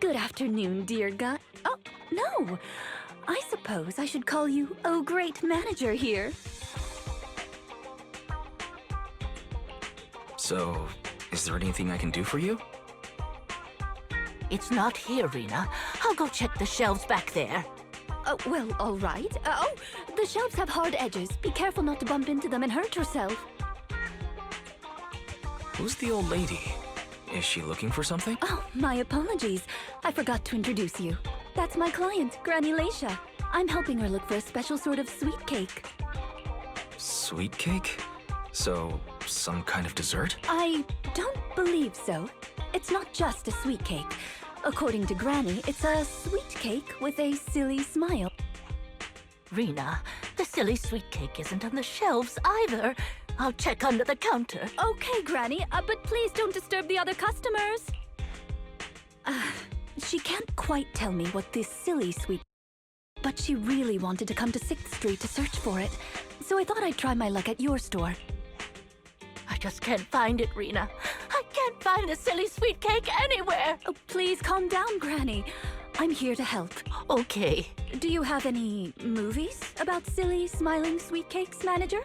Good afternoon, dear guy. Oh, no. I suppose I should call you, oh, great manager here. So, is there anything I can do for you? It's not here, Rina. I'll go check the shelves back there. Oh, well, all right. Oh, the shelves have hard edges. Be careful not to bump into them and hurt yourself. Who's the old lady? Is she looking for something? Oh, my apologies. I forgot to introduce you. That's my client, Granny Leisha. I'm helping her look for a special sort of sweet cake. Sweet cake? So, some kind of dessert? I don't believe so. It's not just a sweet cake. According to Granny, it's a sweet cake with a silly smile. Rina, the silly sweet cake isn't on the shelves either. I'll check under the counter. Okay, Granny, but please don't disturb the other customers. She can't quite tell me what this silly sweet... But she really wanted to come to 6th Street to search for it. So I thought I'd try my luck at your store. I just can't find it, Rina. I can't find the silly sweet cake anywhere. Oh, please calm down, Granny. I'm here to help. Okay. Do you have any movies about silly, smiling sweet cakes, manager?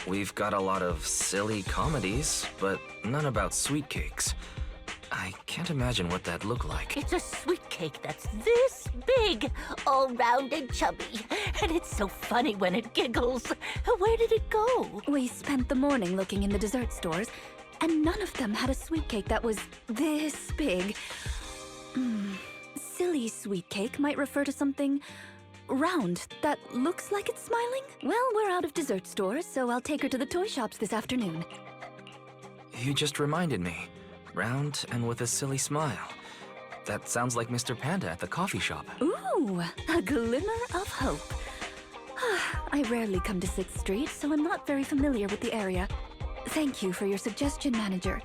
We've got a lot of silly comedies, but none about sweet cakes. I can't imagine what that'd look like. It's a sweet cake that's this big, all round and chubby. And it's so funny when it giggles. Where did it go? We spent the morning looking in the dessert stores, and none of them had a sweet cake that was this big. Silly sweet cake might refer to something round that looks like it's smiling. Well, we're out of dessert stores, so I'll take her to the toy shops this afternoon. You just reminded me. Round and with a silly smile. That sounds like Mr. Panda at the coffee shop. Ooh, a glimmer of hope. I rarely come to 6th Street, so I'm not very familiar with the area. Thank you for your suggestion, manager.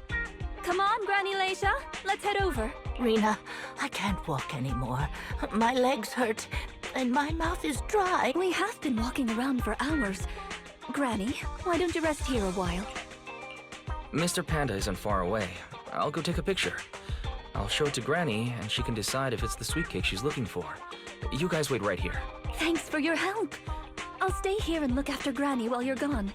Come on, Granny Leisha, let's head over. Rina, I can't walk anymore. My legs hurt, and my mouth is dry. We have been walking around for hours. Granny, why don't you rest here a while? Mr. Panda isn't far away. I'll go take a picture. I'll show it to Granny, and she can decide if it's the sweet cake she's looking for. You guys wait right here. Thanks for your help. I'll stay here and look after Granny while you're gone.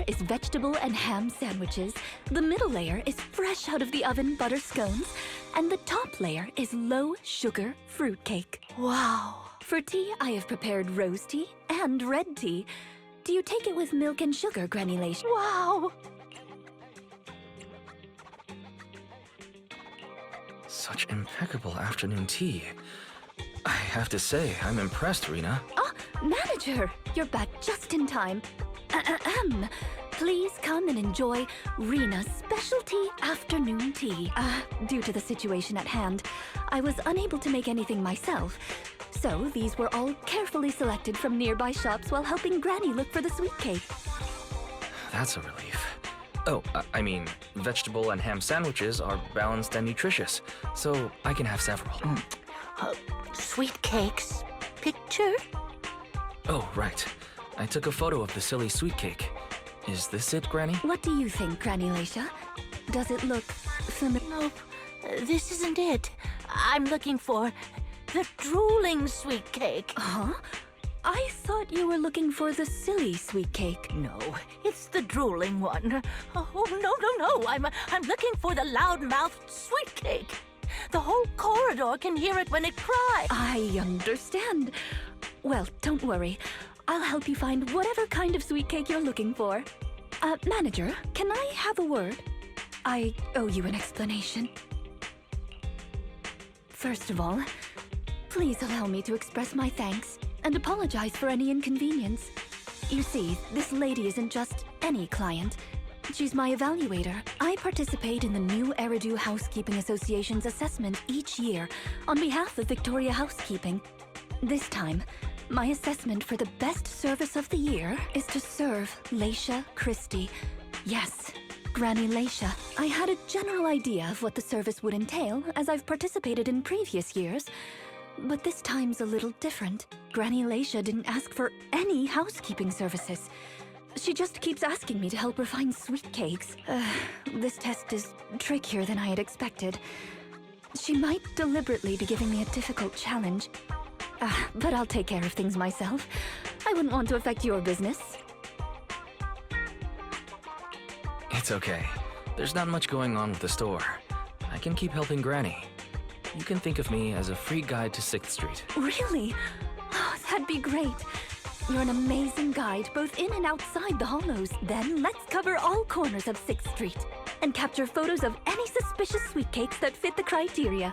Is vegetable and ham sandwiches. The middle layer is fresh out of the oven butter scones, and the top layer is low sugar fruit cake. Wow. For tea, I have prepared rose tea and red tea. Do you take it with milk and sugar, Granny Leisha? Wow. Such impeccable afternoon tea. I have to say, I'm impressed, Rina. Ah, manager, you're back just in time. Please come and enjoy Rina's specialty afternoon tea. Due to the situation at hand, I was unable to make anything myself. So these were all carefully selected from nearby shops while helping Granny look for the sweet cake. That's a relief. Oh, I mean, vegetable and ham sandwiches are balanced and nutritious, so I can have several. Sweet cakes? Picture? Oh, right. I took a photo of the silly sweet cake. Is this it, Granny? What do you think, Granny Leisha? Does it look familiar? Nope, this isn't it. I'm looking for the drooling sweet cake. Huh? I thought you were looking for the silly sweet cake. No, it's the drooling one. Oh, no. I'm looking for the loud-mouthed sweet cake. The whole corridor can hear it when it cries. I understand. Well, don't worry. I'll help you find whatever kind of sweet cake you're looking for. Manager, can I have a word? I owe you an explanation. First of all, please allow me to express my thanks and apologize for any inconvenience. You see, this lady isn't just any client. She's my evaluator. I participate in the new Eridu Housekeeping Association's assessment each year on behalf of Victoria Housekeeping. This time, my assessment for the best service of the year is to serve Leisha Christie. Yes, Granny Leisha. I had a general idea of what the service would entail, as I've participated in previous years. But this time's a little different. Granny Leisha didn't ask for any housekeeping services. She just keeps asking me to help her find sweet cakes. This test is trickier than I had expected. She might deliberately be giving me a difficult challenge. But I'll take care of things myself. I wouldn't want to affect your business. It's okay. There's not much going on with the store. I can keep helping Granny. You can think of me as a free guide to 6th Street. Really? Oh, that'd be great. You're an amazing guide, both in and outside the hollows. Then let's cover all corners of 6th Street and capture photos of any suspicious sweet cakes that fit the criteria.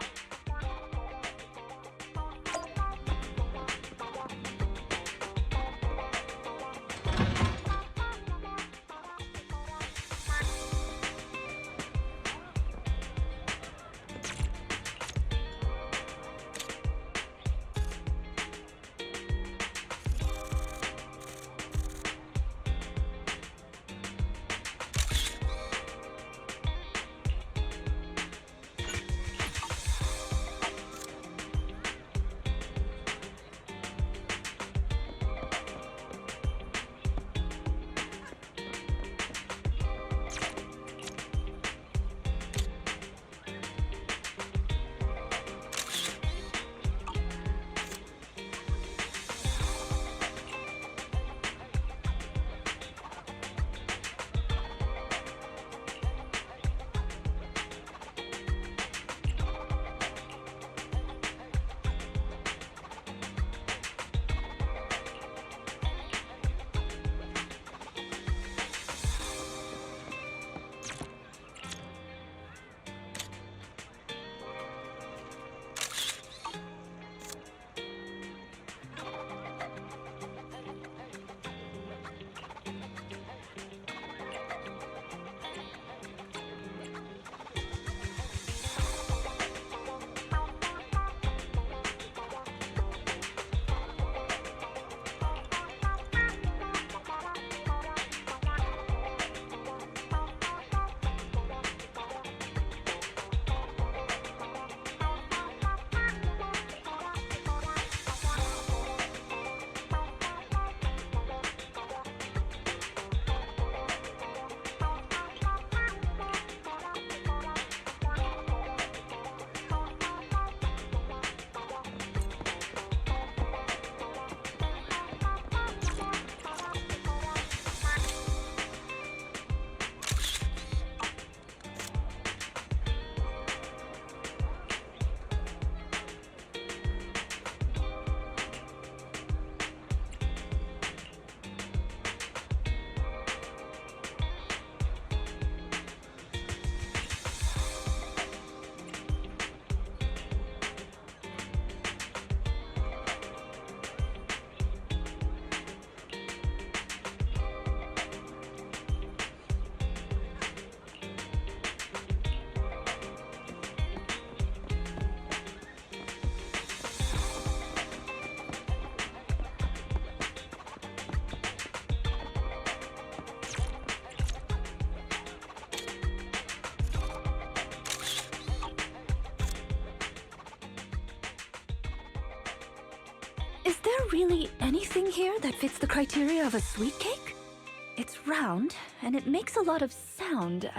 Is there really anything here that fits the criteria of a sweet cake? It's round, and it makes a lot of sound.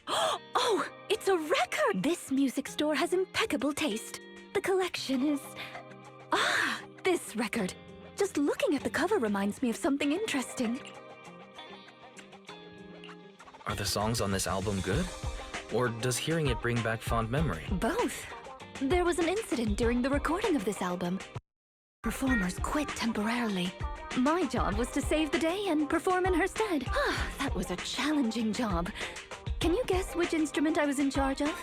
Oh, it's a record! This music store has impeccable taste. The collection is... this record. Just looking at the cover reminds me of something interesting. Are the songs on this album good? Or does hearing it bring back fond memory? Both. There was an incident during the recording of this album. Performers quit temporarily. My job was to save the day and perform in her stead. That was a challenging job. Can you guess which instrument I was in charge of?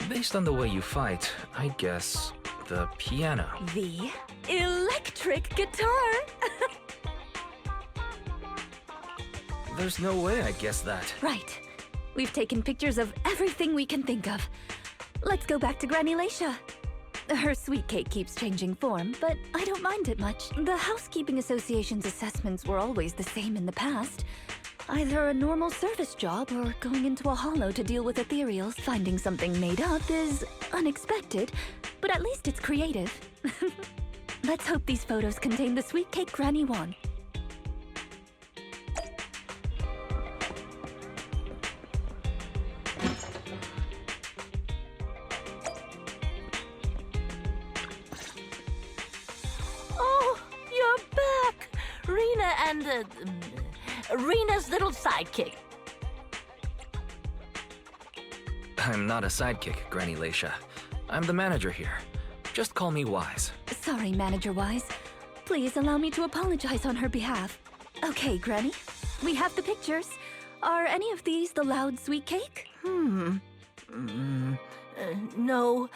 Based on the way you fight, I guess the piano. The electric guitar! There's no way I guessed that. Right. We've taken pictures of everything we can think of. Let's go back to Granny Leisha. Her sweet cake keeps changing form, but I don't mind it much. The Housekeeping Association's assessments were always the same in the past. Either a normal service job or going into a hollow to deal with ethereals. Finding something made up is unexpected, but at least it's creative. Let's hope these photos contain the sweet cake Granny won. Oh, you're back! Rina and, Rina's little sidekick. I'm not a sidekick, Granny Leisha. I'm the manager here. Just call me Wise. Sorry, Manager Wise. Please allow me to apologize on her behalf. Okay, Granny. We have the pictures. Are any of these the loud sweet cake? No,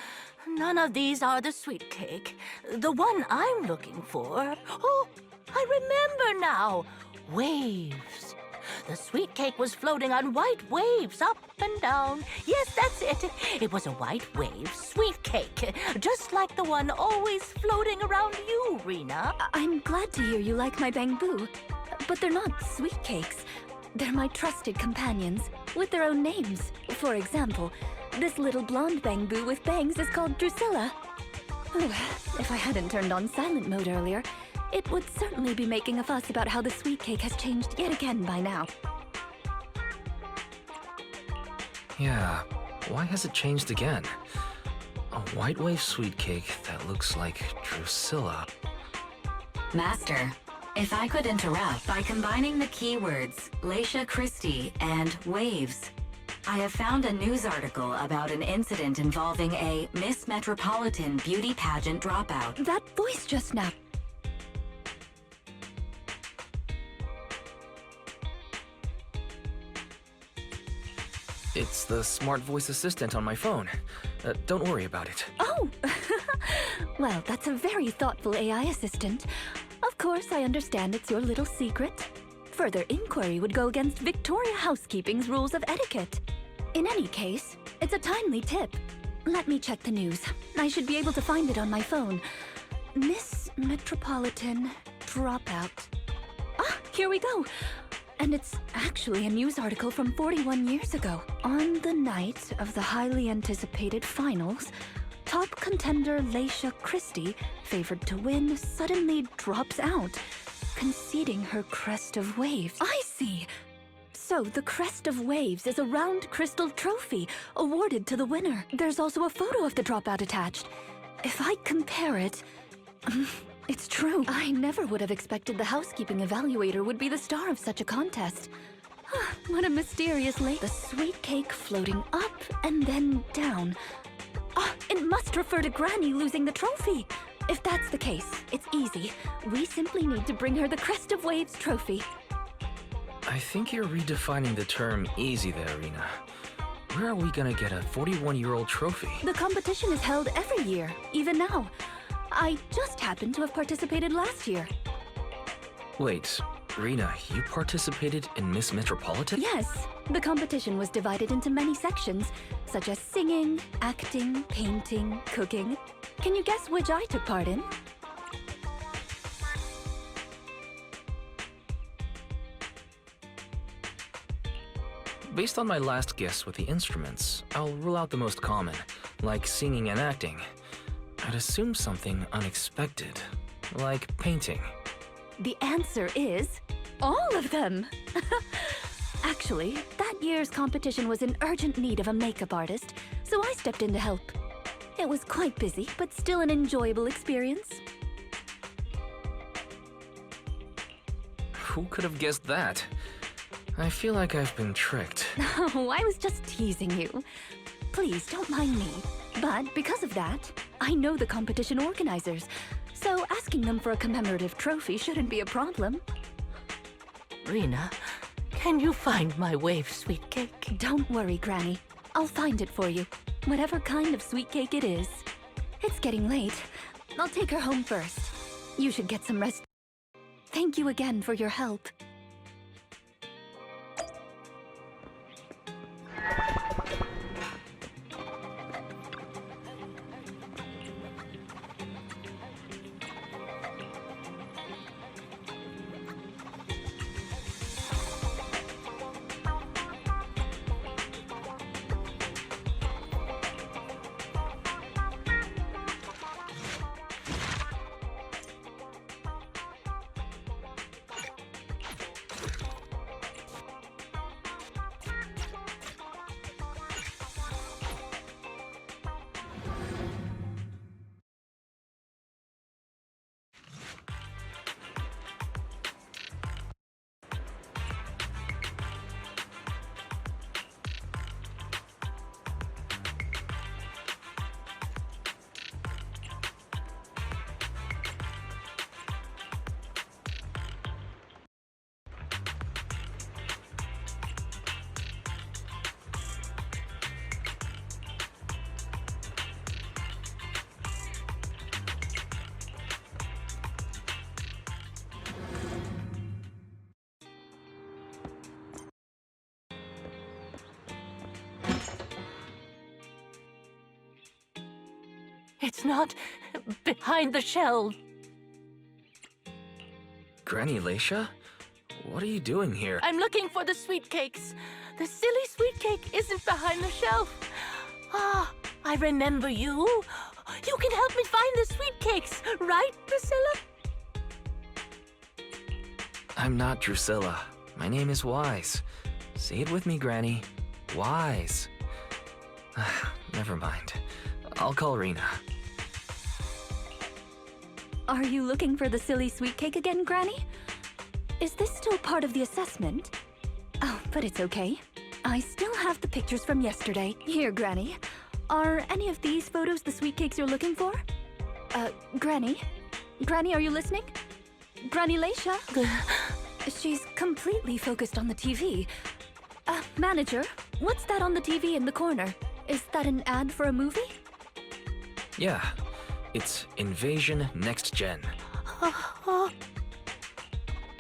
none of these are the sweet cake. The one I'm looking for... Oh, I remember now! Waves. The sweet cake was floating on white waves up and down. Yes, that's it. It was a white wave sweet cake, just like the one always floating around you, Rina. I'm glad to hear you like my bamboo, but they're not sweet cakes. They're my trusted companions, with their own names. For example, this little blonde bamboo with bangs is called Drusilla. Ooh, if I hadn't turned on silent mode earlier, it would certainly be making a fuss about how the sweet cake has changed yet again by now. Yeah, why has it changed again? A white wave sweet cake that looks like Drusilla. Master, if I could interrupt by combining the keywords Leisha Christie and waves. I have found a news article about an incident involving a Miss Metropolitan beauty pageant dropout. That voice just now. It's the smart voice assistant on my phone. Don't worry about it. Oh! Well, that's a very thoughtful AI assistant. Of course, I understand it's your little secret. Further inquiry would go against Victoria Housekeeping's rules of etiquette. In any case, it's a timely tip. Let me check the news. I should be able to find it on my phone. Miss Metropolitan dropout. Ah, here we go. And it's actually a news article from 41 years ago. On the night of the highly anticipated finals, top contender Leisha Christie, favored to win, suddenly drops out, conceding her crest of waves. I see! So the crest of waves is a round crystal trophy awarded to the winner. There's also a photo of the dropout attached. If I compare it... It's true. I never would have expected the housekeeping evaluator would be the star of such a contest. What a mysterious lake. The sweet cake floating up and then down. It must refer to Granny losing the trophy. If that's the case, it's easy. We simply need to bring her the Crest of Waves trophy. I think you're redefining the term easy there, Rina. Where are we gonna get a 41-year-old trophy? The competition is held every year, even now. I just happened to have participated last year. Wait, Rina, you participated in Miss Metropolitan? Yes, the competition was divided into many sections, such as singing, acting, painting, cooking. Can you guess which I took part in? Based on my last guess with the instruments, I'll rule out the most common, like singing and acting. I'd assume something unexpected, like painting. The answer is all of them! Actually, that year's competition was in urgent need of a makeup artist, so I stepped in to help. It was quite busy, but still an enjoyable experience. Who could have guessed that? I feel like I've been tricked. Oh, I was just teasing you. Please, don't mind me. But because of that, I know the competition organizers, so asking them for a commemorative trophy shouldn't be a problem. Rina, can you find my wave sweet cake? Don't worry, Granny. I'll find it for you. Whatever kind of sweet cake it is. It's getting late. I'll take her home first. You should get some rest. Thank you again for your help. It's not behind the shelf. Granny Leisha? What are you doing here? I'm looking for the sweet cakes. The silly sweet cake isn't behind the shelf. Ah, I remember you. You can help me find the sweet cakes, right, Drusilla? I'm not Drusilla. My name is Wise. Say it with me, Granny. Wise. Never mind. I'll call Rina. Are you looking for the silly sweet cake again, Granny? Is this still part of the assessment? Oh, but it's okay. I still have the pictures from yesterday. Here, Granny. Are any of these photos the sweet cakes you're looking for? Granny? Granny, are you listening? Granny Leisha? She's completely focused on the TV. Manager, what's that on the TV in the corner? Is that an ad for a movie? Yeah, it's Invasion Next Gen.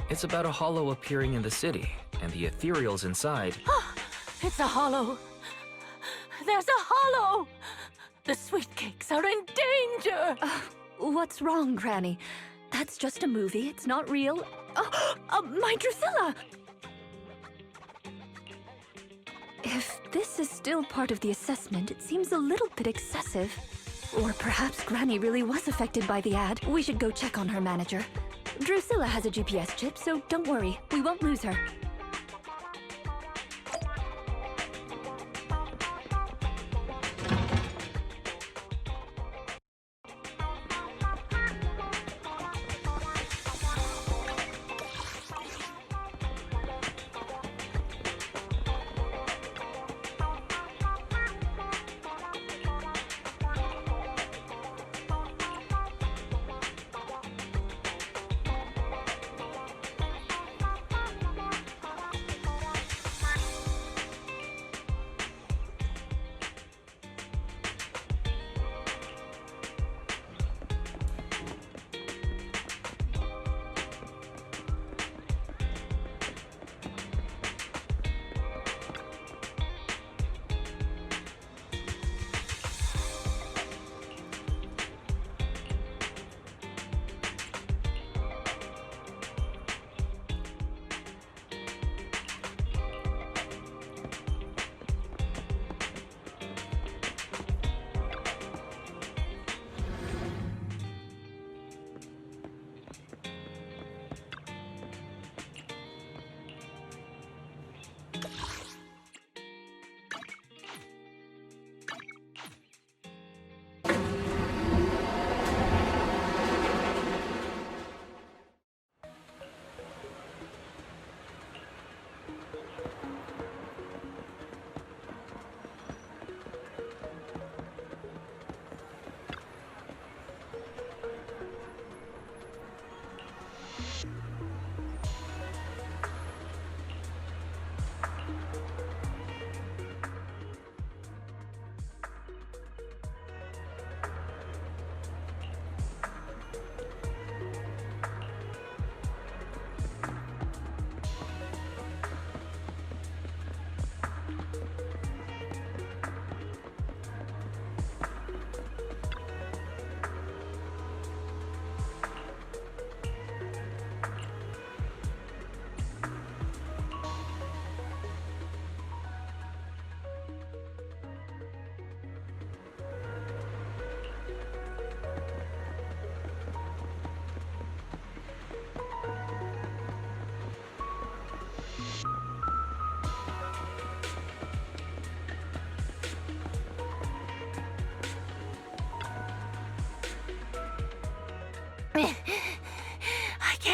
It's about a hollow appearing in the city, and the ethereals inside. It's a hollow. There's a hollow! The sweet cakes are in danger! What's wrong, Granny? That's just a movie, it's not real. My Drusilla! If this is still part of the assessment, it seems a little bit excessive. Or perhaps Granny really was affected by the ad. We should go check on her, Manager. Drusilla has a GPS chip, so don't worry. We won't lose her.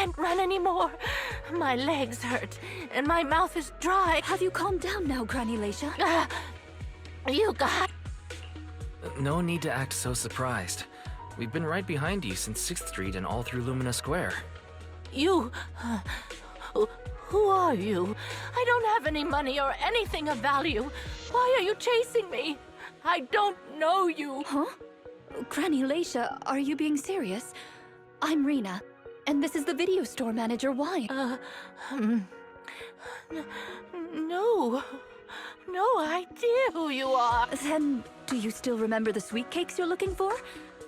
can't run anymore. My legs hurt, and my mouth is dry. Have you calmed down now, Granny Leisha? You got... No need to act so surprised. We've been right behind you since 6th Street and all through Lumina Square. You... Who are you? I don't have any money or anything of value. Why are you chasing me? I don't know you. Huh? Granny Leisha, are you being serious? I'm Rina, and this is the video store manager. Why? No. No idea who you are. Then, do you still remember the sweet cakes you're looking for?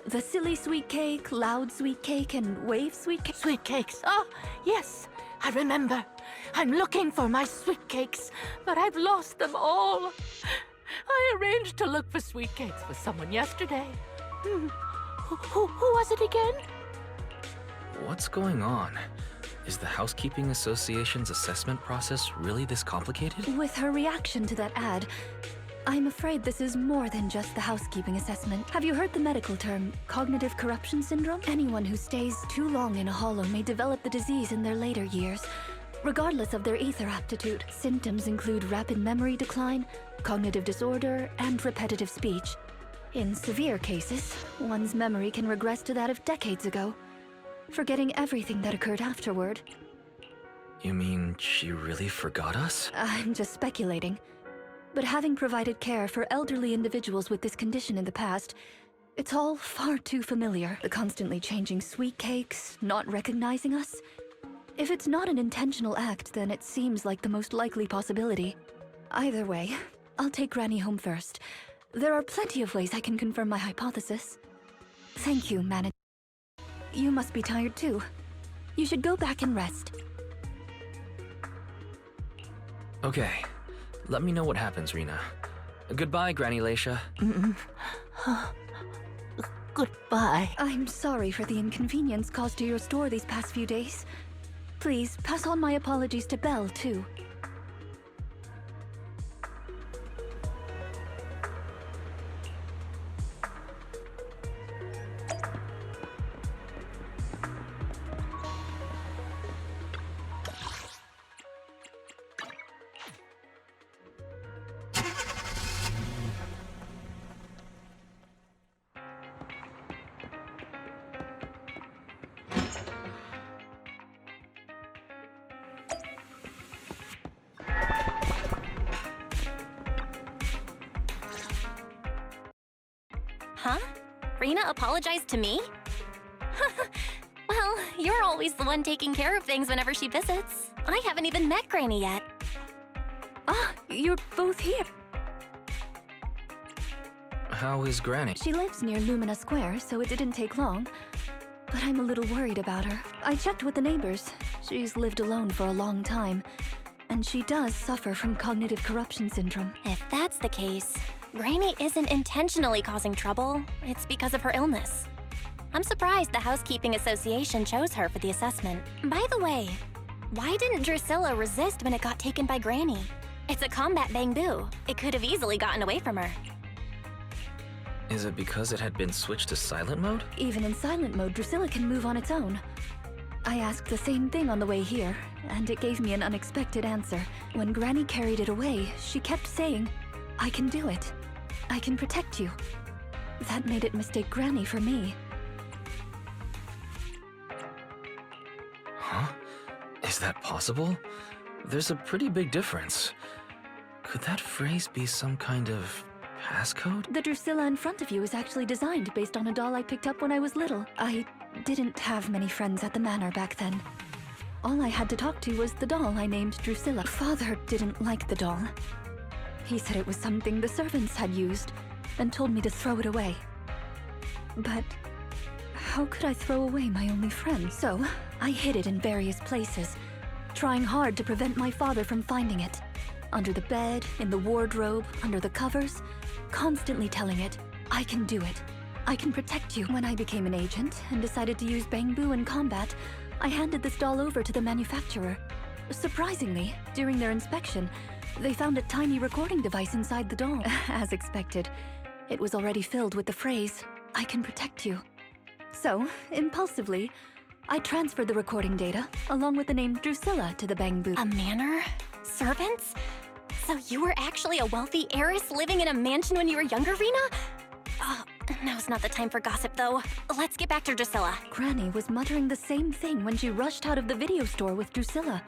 The silly sweet cake, loud sweet cake, and wave sweet cake? Sweet cakes. Oh, yes, I remember. I'm looking for my sweet cakes, but I've lost them all. I arranged to look for sweet cakes with someone yesterday. Who was it again? What's going on? Is the Housekeeping Association's assessment process really this complicated? With her reaction to that ad, I'm afraid this is more than just the housekeeping assessment. Have you heard the medical term, cognitive corruption syndrome? Anyone who stays too long in a hollow may develop the disease in their later years, regardless of their ether aptitude. Symptoms include rapid memory decline, cognitive disorder, and repetitive speech. In severe cases, one's memory can regress to that of decades ago, forgetting everything that occurred afterward. You mean she really forgot us? I'm just speculating. But having provided care for elderly individuals with this condition in the past, it's all far too familiar. The constantly changing sweet cakes, not recognizing us. If it's not an intentional act, then it seems like the most likely possibility. Either way, I'll take Granny home first. There are plenty of ways I can confirm my hypothesis. Thank you, manager. You must be tired too. You should go back and rest. Okay. Let me know what happens, Rina. Goodbye, Granny Leisha. Goodbye. I'm sorry for the inconvenience caused to your store these past few days. Please, pass on my apologies to Belle, too. Huh? Rina apologized to me? Well, you're always the one taking care of things whenever she visits. I haven't even met Granny yet. Ah, you're both here. How is Granny? She lives near Lumina Square, so it didn't take long. But I'm a little worried about her. I checked with the neighbors. She's lived alone for a long time. And she does suffer from cognitive corruption syndrome. If that's the case, Granny isn't intentionally causing trouble. It's because of her illness. I'm surprised the Housekeeping Association chose her for the assessment. By the way, why didn't Drusilla resist when it got taken by Granny? It's a combat bamboo. It could have easily gotten away from her. Is it because it had been switched to silent mode? Even in silent mode, Drusilla can move on its own. I asked the same thing on the way here, and it gave me an unexpected answer. When Granny carried it away, she kept saying, "I can do it. I can protect you." That made it mistake Granny for me. Huh? Is that possible? There's a pretty big difference. Could that phrase be some kind of passcode? The Drusilla in front of you is actually designed based on a doll I picked up when I was little. I didn't have many friends at the manor back then. All I had to talk to was the doll I named Drusilla. Father didn't like the doll. He said it was something the servants had used and told me to throw it away. But how could I throw away my only friend? So I hid it in various places, trying hard to prevent my father from finding it. Under the bed, in the wardrobe, under the covers, constantly telling it, "I can do it. I can protect you." When I became an agent and decided to use bamboo in combat, I handed this doll over to the manufacturer. Surprisingly, during their inspection, they found a tiny recording device inside the doll. As expected, it was already filled with the phrase, "I can protect you." So, impulsively, I transferred the recording data, along with the name Drusilla, to the Bang Boot. A manor? Servants? So you were actually a wealthy heiress living in a mansion when you were younger, Rina? Now's not the time for gossip, though. Let's get back to Drusilla. Granny was muttering the same thing when she rushed out of the video store with Drusilla.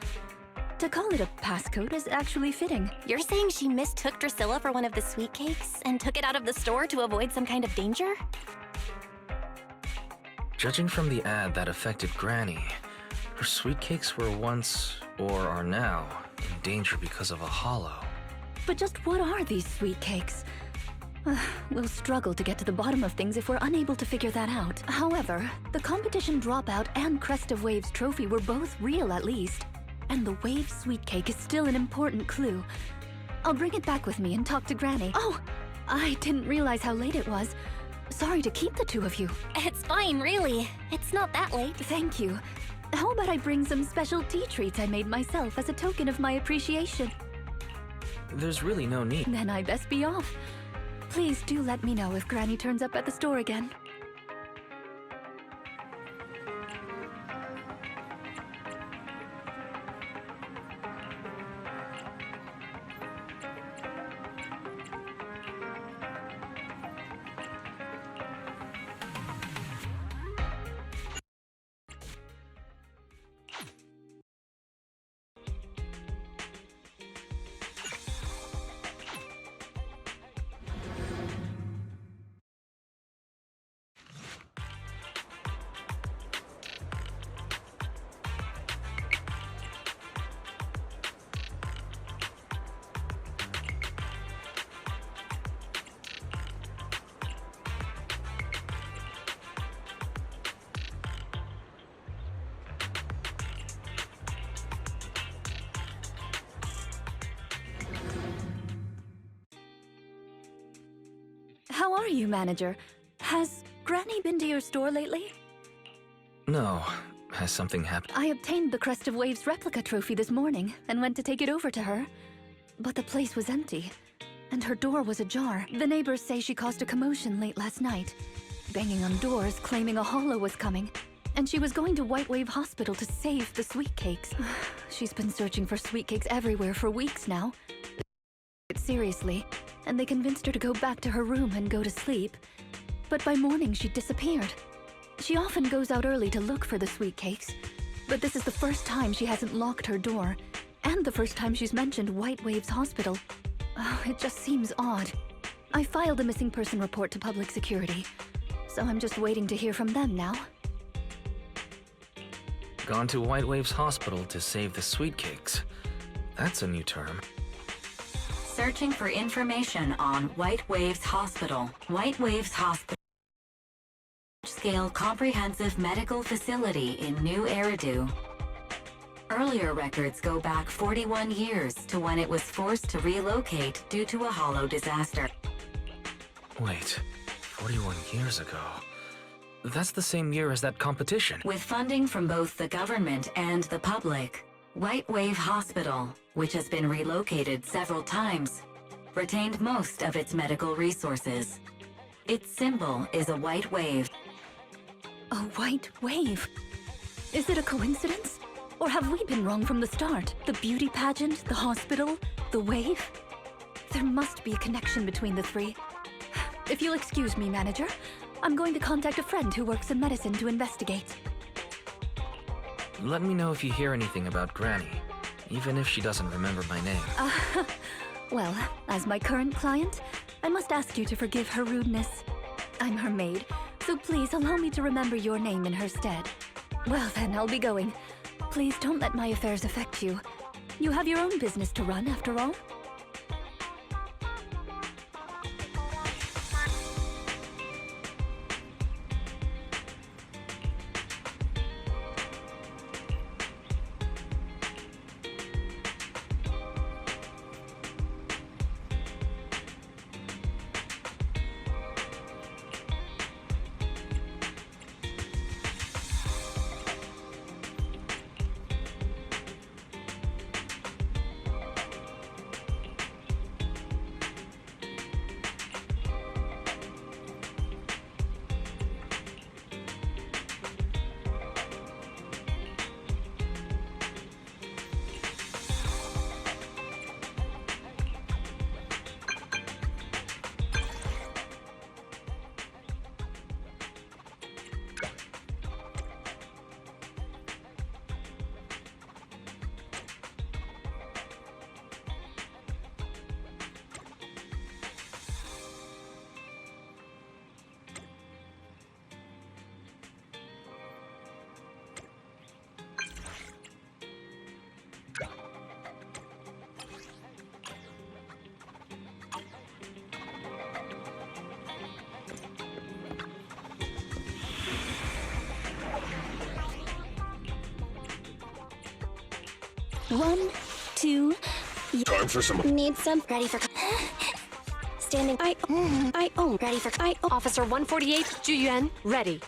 To call it a passcode is actually fitting. You're saying she mistook Drusilla for one of the sweet cakes and took it out of the store to avoid some kind of danger? Judging from the ad that affected Granny, her sweet cakes were once, or are now, in danger because of a hollow. But just what are these sweet cakes? We'll struggle to get to the bottom of things if we're unable to figure that out. However, the competition dropout and Crest of Waves trophy were both real at least. And the Wave sweet cake is still an important clue. I'll bring it back with me and talk to Granny. Oh, I didn't realize how late it was. Sorry to keep the two of you. It's fine, really. It's not that late. Thank you. How about I bring some special tea treats I made myself as a token of my appreciation? There's really no need. Then I best be off. Please do let me know if Granny turns up at the store again. How are you, manager? Has Granny been to your store lately? No. Has something happened? I obtained the Crest of Waves replica trophy this morning and went to take it over to her. But the place was empty, and her door was ajar. The neighbors say she caused a commotion late last night, banging on doors claiming a hollow was coming. And she was going to White Wave Hospital to save the sweet cakes. She's been searching for sweet cakes everywhere for weeks now. Seriously, and they convinced her to go back to her room and go to sleep. But by morning, she disappeared. She often goes out early to look for the sweet cakes, but this is the first time she hasn't locked her door, and the first time she's mentioned White Waves Hospital. Oh, it just seems odd. I filed a missing person report to public security, so I'm just waiting to hear from them now. Gone to White Waves Hospital to save the sweet cakes. That's a new term. Searching for information on White Waves Hospital. White Waves Hospital. Scale comprehensive medical facility in New Eridu. Earlier records go back 41 years to when it was forced to relocate due to a hollow disaster. Wait, 41 years ago? That's the same year as that competition. With funding from both the government and the public, White Wave Hospital, which has been relocated several times, retained most of its medical resources. Its symbol is a white wave. A white wave? Is it a coincidence? Or have we been wrong from the start? The beauty pageant, the hospital, the wave? There must be a connection between the three. If you'll excuse me, manager, I'm going to contact a friend who works in medicine to investigate. Let me know if you hear anything about Granny, even if she doesn't remember my name. Well, as my current client, I must ask you to forgive her rudeness. I'm her maid, so please allow me to remember your name in her stead. Well then, I'll be going. Please don't let my affairs affect you. You have your own business to run, after all. 1, 2. Time for some. Need some. Ready for. Standing. I own. Ready for. Officer 148, Juyuan, ready.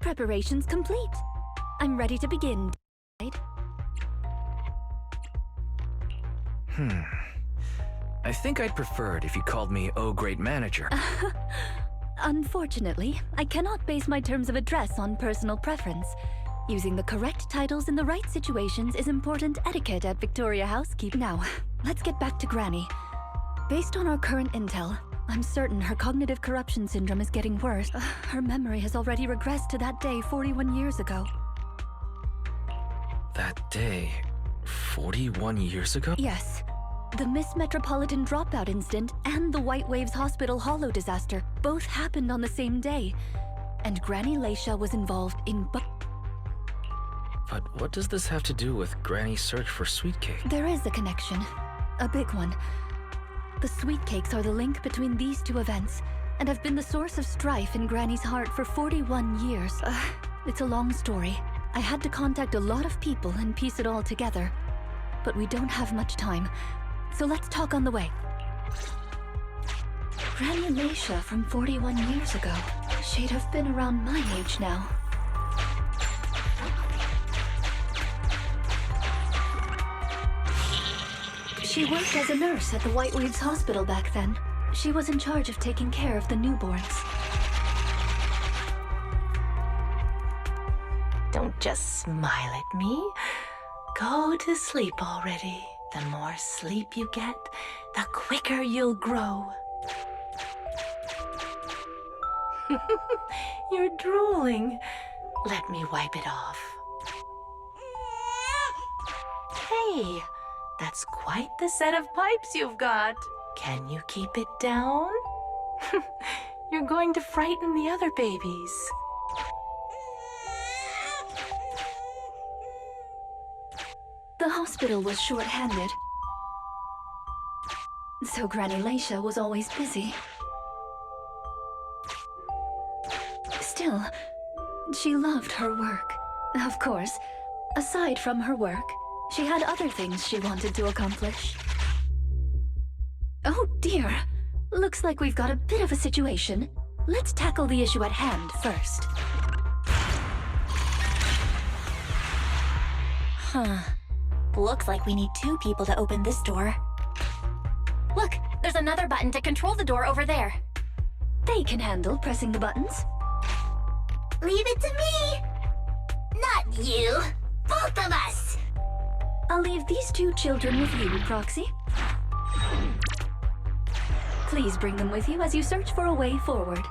Preparations complete. I'm ready to begin. I think I'd prefer it if you called me Oh Great Manager. Unfortunately, I cannot base my terms of address on personal preference. Using the correct titles in the right situations is important etiquette at Victoria Housekeeping. Now, let's get back to Granny. Based on our current intel, I'm certain her cognitive corruption syndrome is getting worse. Her memory has already regressed to that day 41 years ago. That day, 41 years ago? Yes. The Miss Metropolitan dropout incident and the White Waves Hospital Hollow disaster both happened on the same day. And Granny Leisha was involved in both. But what does this have to do with Granny's search for sweet cake? There is a connection. A big one. The sweet cakes are the link between these two events, and have been the source of strife in Granny's heart for 41 years. It's a long story. I had to contact a lot of people and piece it all together. But we don't have much time, so let's talk on the way. Granny Leisha from 41 years ago. She'd have been around my age now. She worked as a nurse at the White Waves Hospital back then. She was in charge of taking care of the newborns. Don't just smile at me. Go to sleep already. The more sleep you get, the quicker you'll grow. You're drooling. Let me wipe it off. Hey, that's quite the set of pipes you've got. Can you keep it down? You're going to frighten the other babies. The hospital was short-handed, so Granny Leisha was always busy. Still, she loved her work. Of course, aside from her work, she had other things she wanted to accomplish. Oh dear! Looks like we've got a bit of a situation. Let's tackle the issue at hand first. Huh. Looks like we need 2 people to open this door. Look, there's another button to control the door over there. They can handle pressing the buttons. Leave it to me! Not you! Both of us! I'll leave these 2 children with you, Proxy. Please bring them with you as you search for a way forward.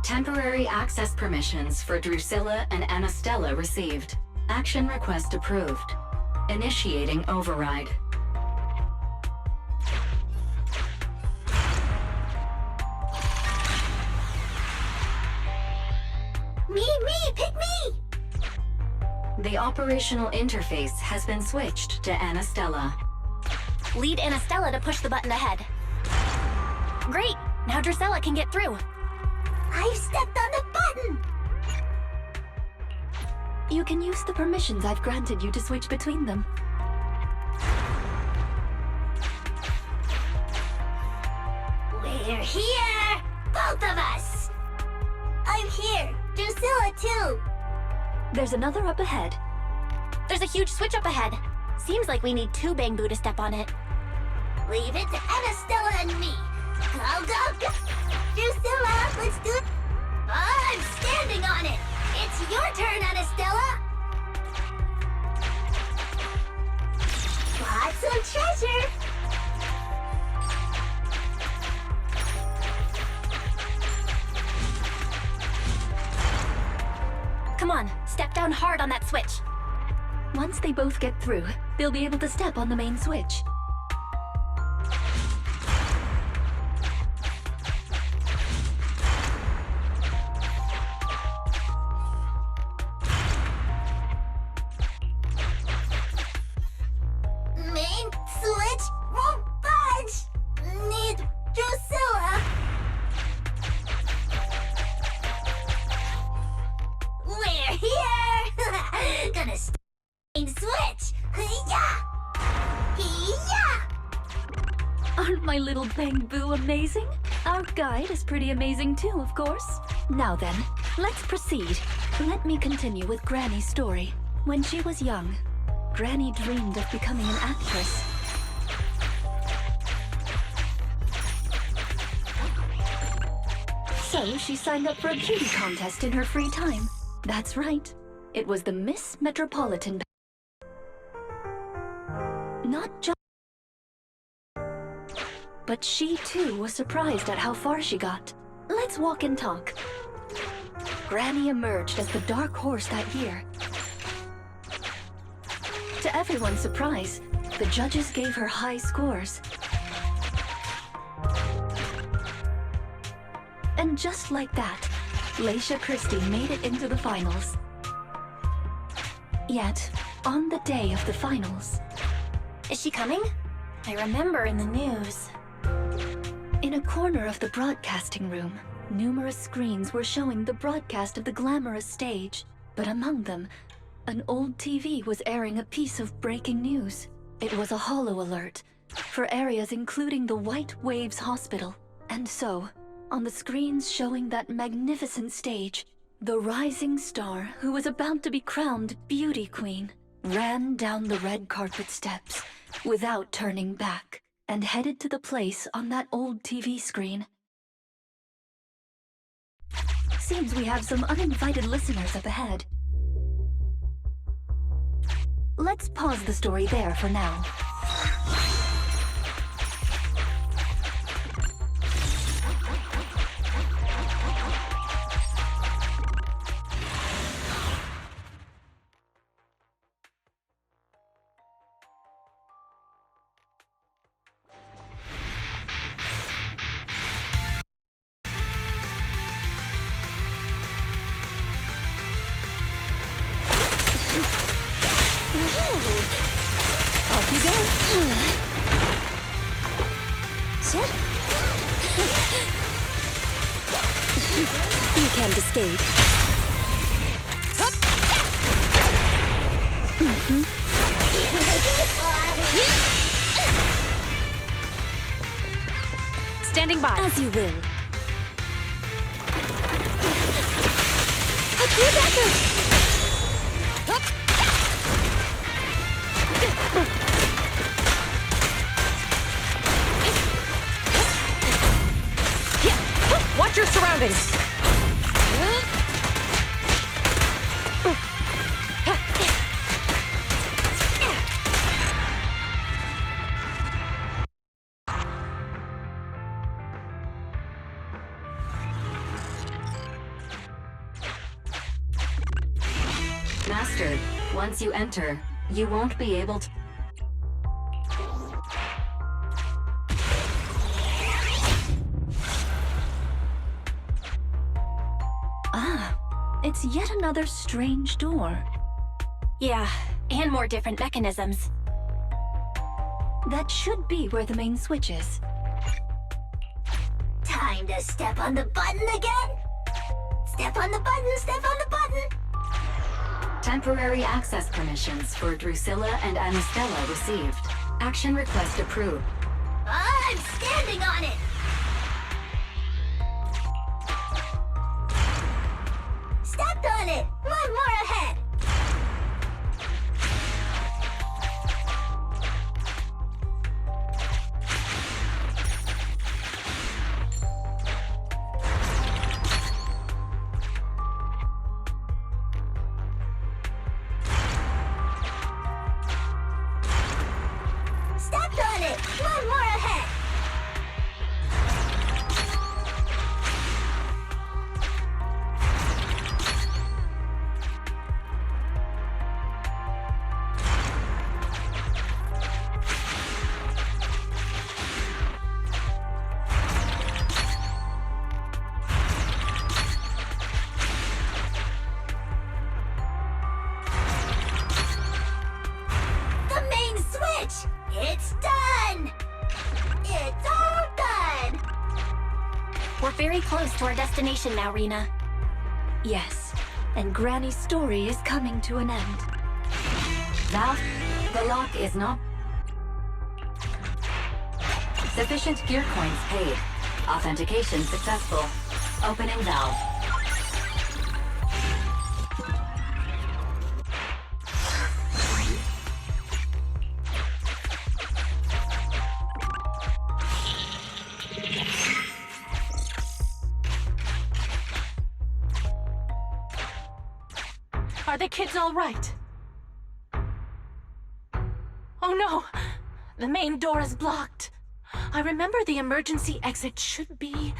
Temporary access permissions for Drusilla and Anastella received. Action request approved. Initiating override. Me, pick me! The operational interface has been switched to Anastella. Lead Anastella to push the button ahead. Great! Now Drusilla can get through. I've stepped on the button! You can use the permissions I've granted you to switch between them. We're here! Both of us! I'm here! Drusilla too! There's another up ahead. There's a huge switch up ahead. Seems like we need 2 Bamboo to step on it. Leave it to Anastella and me. Go! Drusilla, let's do it! I'm standing on it! It's your turn, Anastella! Lots of treasure! Come on, step down hard on that switch. Once they both get through, they'll be able to step on the main switch. little bang-boo amazing? Our guide is pretty amazing too, of course. Now then, let's proceed. Let me continue with Granny's story. When she was young, Granny dreamed of becoming an actress. So she signed up for a beauty contest in her free time. That's right. It was the Miss Metropolitan. Not just... But she too was surprised at how far she got. Let's walk and talk. Granny emerged as the dark horse that year. To everyone's surprise, the judges gave her high scores. And just like that, Laisha Christie made it into the finals. Yet, on the day of the finals... Is she coming? I remember in the news. In a corner of the broadcasting room, numerous screens were showing the broadcast of the glamorous stage. But among them, an old TV was airing a piece of breaking news. It was a holo alert for areas including the White Waves Hospital. And so, on the screens showing that magnificent stage, the rising star who was about to be crowned Beauty Queen ran down the red carpet steps without turning back and headed to the place on that old TV screen. Seems we have some uninvited listeners up ahead. Let's pause the story there for now. Off you go. You can't escape. Standing by. As you will. Watch your surroundings. Master, once you enter, you won't be able to... It's yet another strange door. Yeah, and more different mechanisms. That should be where the main switch is. Time to step on the button again? Step on the button, step on the button! Temporary access permissions for Drusilla and Anastella received. Action request approved. I'm standing on it! Stepped on it! One more ahead! Stepped on it! One more ahead! The main switch! It's done! It's all done! We're very close to our destination now, Rina. Yes, and Granny's story is coming to an end. Val, the lock is not... Sufficient gear coins paid. Authentication successful. Opening valve. Are the kids all right? Oh no! The main door is blocked. I remember the emergency exit should be...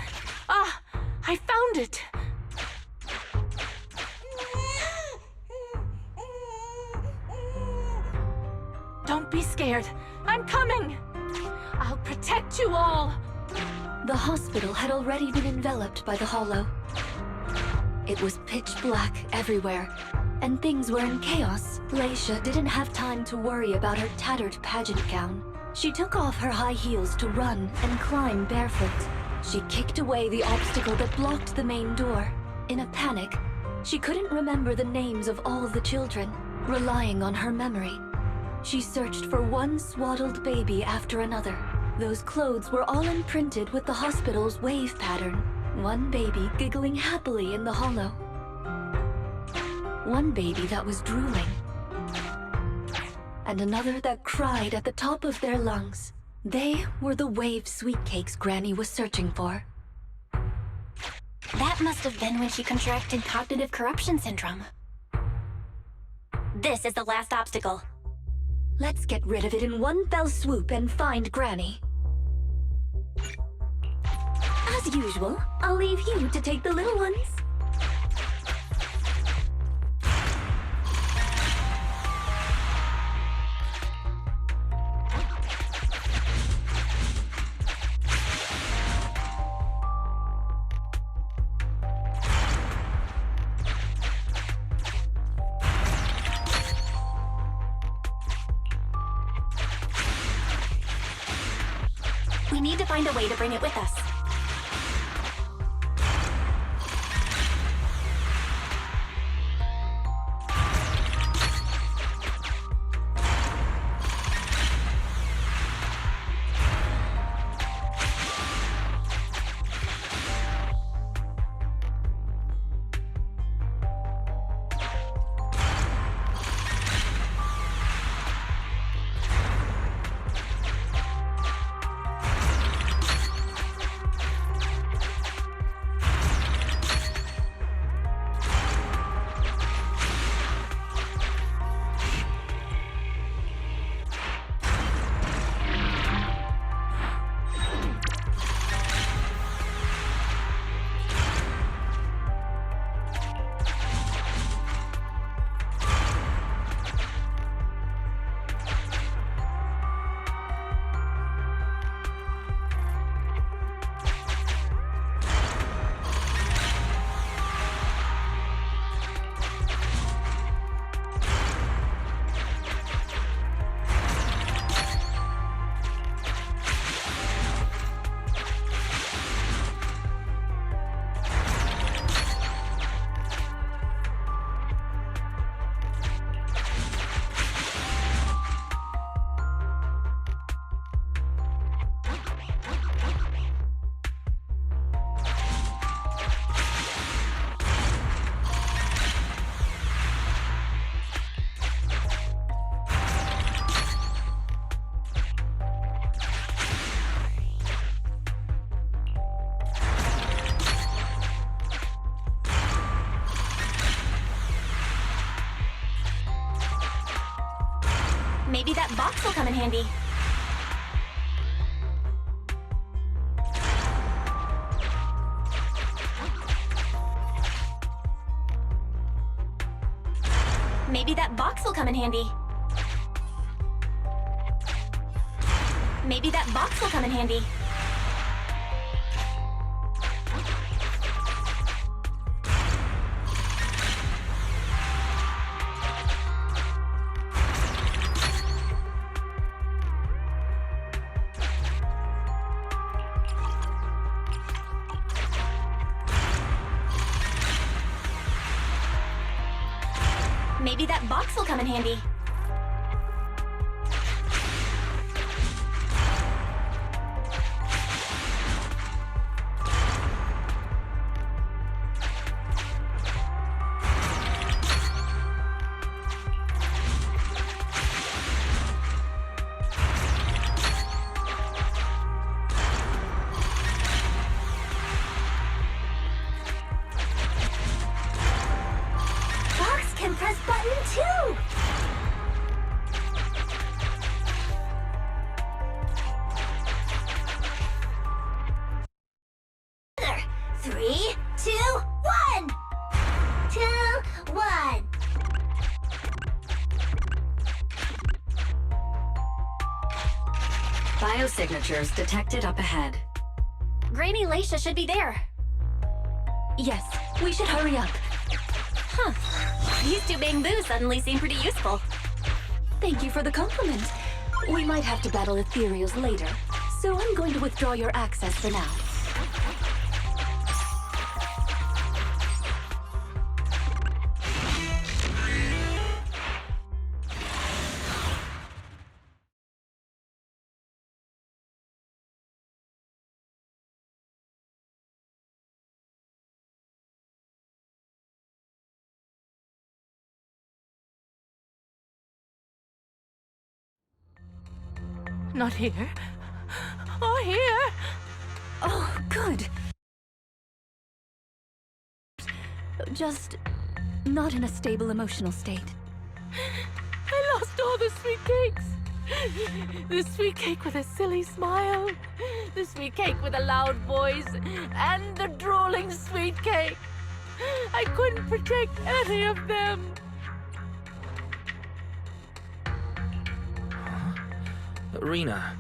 Ah! I found it! Don't be scared. I'm coming! I'll protect you all! The hospital had already been enveloped by the hollow. It was pitch black everywhere, and things were in chaos. Leisha didn't have time to worry about her tattered pageant gown. She took off her high heels to run and climb barefoot. She kicked away the obstacle that blocked the main door. In a panic, she couldn't remember the names of all the children. Relying on her memory, she searched for one swaddled baby after another. Those clothes were all imprinted with the hospital's wave pattern. One baby giggling happily in the hollow. One baby that was drooling. And another that cried at the top of their lungs. They were the wave sweet cakes Granny was searching for. That must have been when she contracted cognitive corruption syndrome. This is the last obstacle. Let's get rid of it in one fell swoop and find Granny. As usual, I'll leave you to take the little ones. We need to find a way to bring it with us. Maybe that box will come in handy. Maybe that box will come in handy. Maybe that box will come in handy. Maybe that box will come in handy. 3, 2, 1! 2, 1. Biosignatures detected up ahead. Granny Laisha should be there. Yes, we should hurry up. Huh. These two bamboo suddenly seem pretty useful. Thank you for the compliment. We might have to battle ethereals later, so I'm going to withdraw your access for now. Not here. Or here. Oh, good. Just not in a stable emotional state. I lost all the sweet cakes. The sweet cake with a silly smile. The sweet cake with a loud voice. And the drooling sweet cake. I couldn't protect any of them. Rina,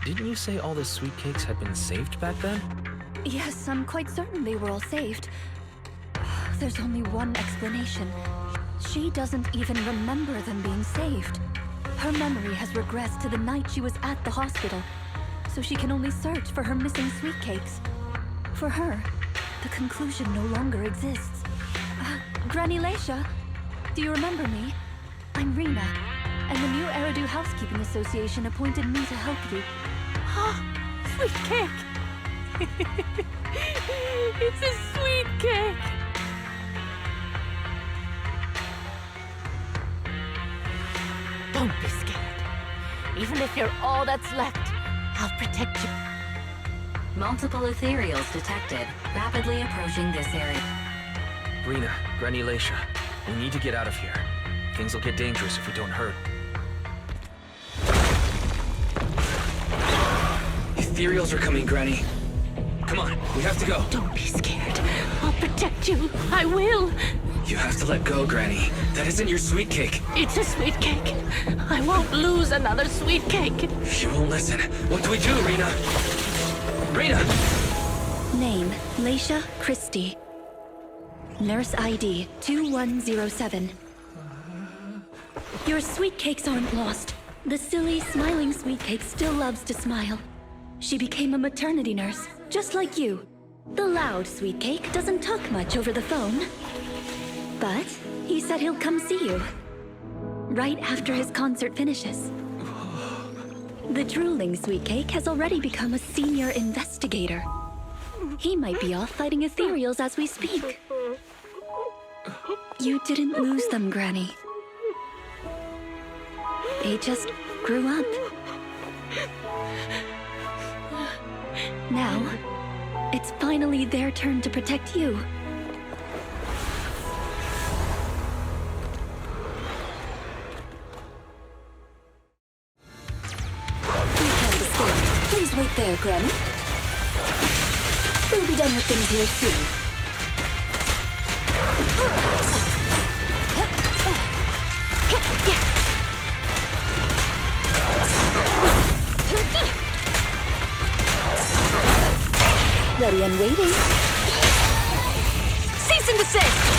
didn't you say all the sweet cakes had been saved back then? Yes, I'm quite certain they were all saved. There's only one explanation. She doesn't even remember them being saved. Her memory has regressed to the night she was at the hospital, so she can only search for her missing sweet cakes. For her, the conclusion no longer exists. Granny Laisha, do you remember me? I'm Rina, and the new Eridu Housekeeping Association appointed me to help you. Sweet cake. It's a sweet cake. Don't be scared. Even if you're all that's left, I'll protect you. Multiple ethereals detected, rapidly approaching this area. Rina, Granny Laisha, we need to get out of here. Things will get dangerous if we don't hurry. Ethereals are coming, Granny. Come on, we have to go. Don't be scared. I'll protect you. I will. You have to let go, Granny. That isn't your sweet cake. It's a sweet cake. I won't lose another sweet cake. She won't listen. What do we do, Rina? Rina! Name, Laisha Christie. Nurse ID 2107. Your sweet cakes aren't lost. The silly, smiling sweet cake still loves to smile. She became a maternity nurse, just like you. The loud sweet cake doesn't talk much over the phone. But he said he'll come see you. Right after his concert finishes. The drooling sweet cake has already become a senior investigator. He might be off fighting ethereals as we speak. You didn't lose them, Granny. They just grew up. Now, it's finally their turn to protect you. We can't escape. Please wait there, Granny. We'll be done with things here soon. Ready and waiting. Cease and desist!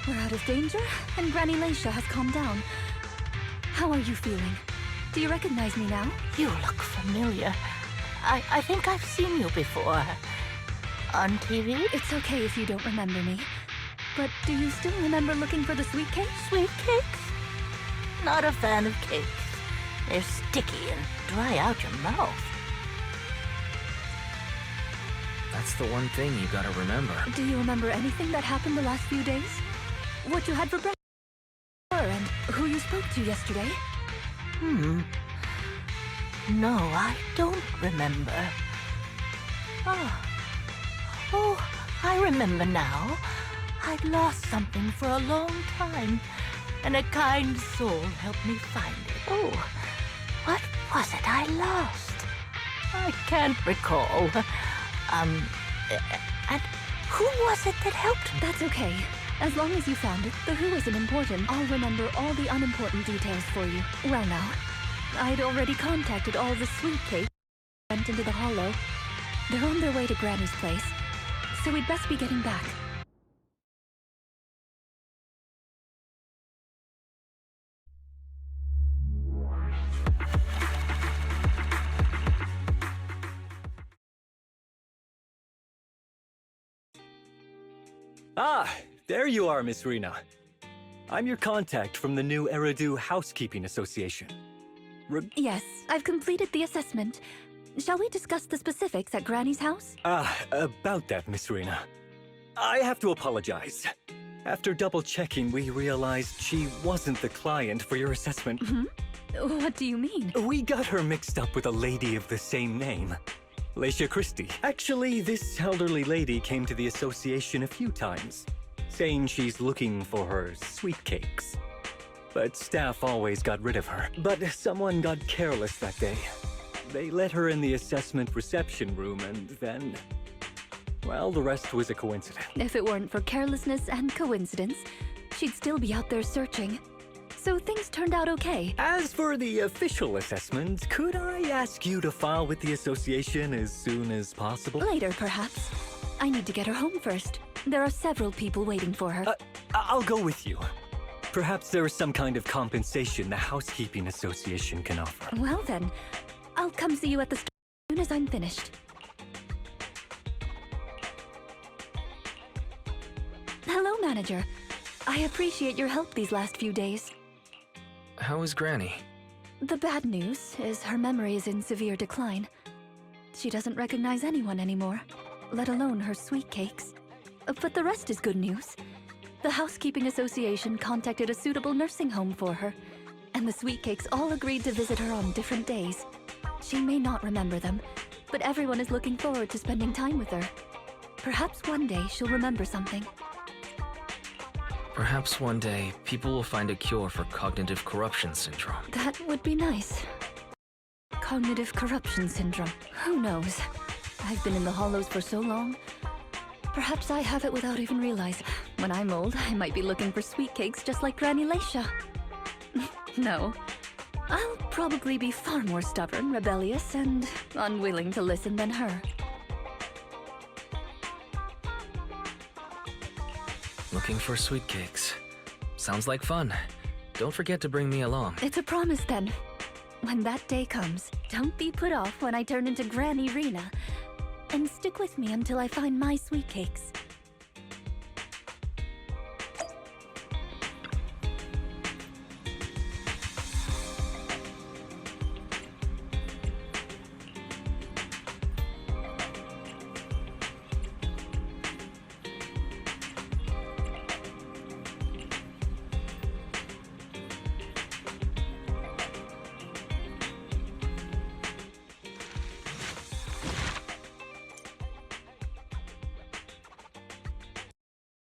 We're out of danger, and Granny Laisha has calmed down. How are you feeling? Do you recognize me now? You look familiar. I think I've seen you before. On TV? It's okay if you don't remember me. But do you still remember looking for the sweet cake? Sweet cakes? Not a fan of cakes. They're sticky and dry out your mouth. That's the one thing you gotta remember. Do you remember anything that happened the last few days? What you had for breakfast and who you you spoke to yesterday? No, I don't remember. Oh, I remember now. I'd lost something for a long time, and a kind soul helped me find it. Oh, what was it I lost? I can't recall. And who was it that helped me? That's okay. As long as you found it, the who isn't important. I'll remember all the unimportant details for you. Well now, I'd already contacted all the sweet cakes went into the hollow. They're on their way to Granny's place, so we'd best be getting back. Ah, there you are, Miss Rina. I'm your contact from the new Eridu Housekeeping Association. Yes, I've completed the assessment. Shall we discuss the specifics at Granny's house? About that, Miss Rina. I have to apologize. After double-checking, we realized she wasn't the client for your assessment. What do you mean? We got her mixed up with a lady of the same name. Leisha Christie. Actually, this elderly lady came to the association a few times, saying she's looking for her sweet cakes. But staff always got rid of her. But someone got careless that day. They let her in the assessment reception room and then... well, the rest was a coincidence. If it weren't for carelessness and coincidence, she'd still be out there searching. So things turned out okay. As for the official assessment, could I ask you to file with the association as soon as possible? Later, perhaps. I need to get her home first. There are several people waiting for her. I'll go with you. Perhaps there is some kind of compensation the Housekeeping Association can offer. Well then, I'll come see you at the store as soon as I'm finished. Hello, manager. I appreciate your help these last few days. How is Granny? The bad news is her memory is in severe decline. She doesn't recognize anyone anymore, let alone her sweet cakes. But the rest is good news. The Housekeeping Association contacted a suitable nursing home for her, and the sweet cakes all agreed to visit her on different days. She may not remember them, but everyone is looking forward to spending time with her. Perhaps one day she'll remember something. Perhaps one day, people will find a cure for cognitive corruption syndrome. That would be nice. Cognitive corruption syndrome. Who knows? I've been in the hollows for so long. Perhaps I have it without even realizing. When I'm old, I might be looking for sweet cakes just like Granny Leisha. No. I'll probably be far more stubborn, rebellious, and unwilling to listen than her. Looking for sweet cakes. Sounds like fun. Don't forget to bring me along. It's a promise then. When that day comes, don't be put off when I turn into Granny Rina. And stick with me until I find my sweet cakes.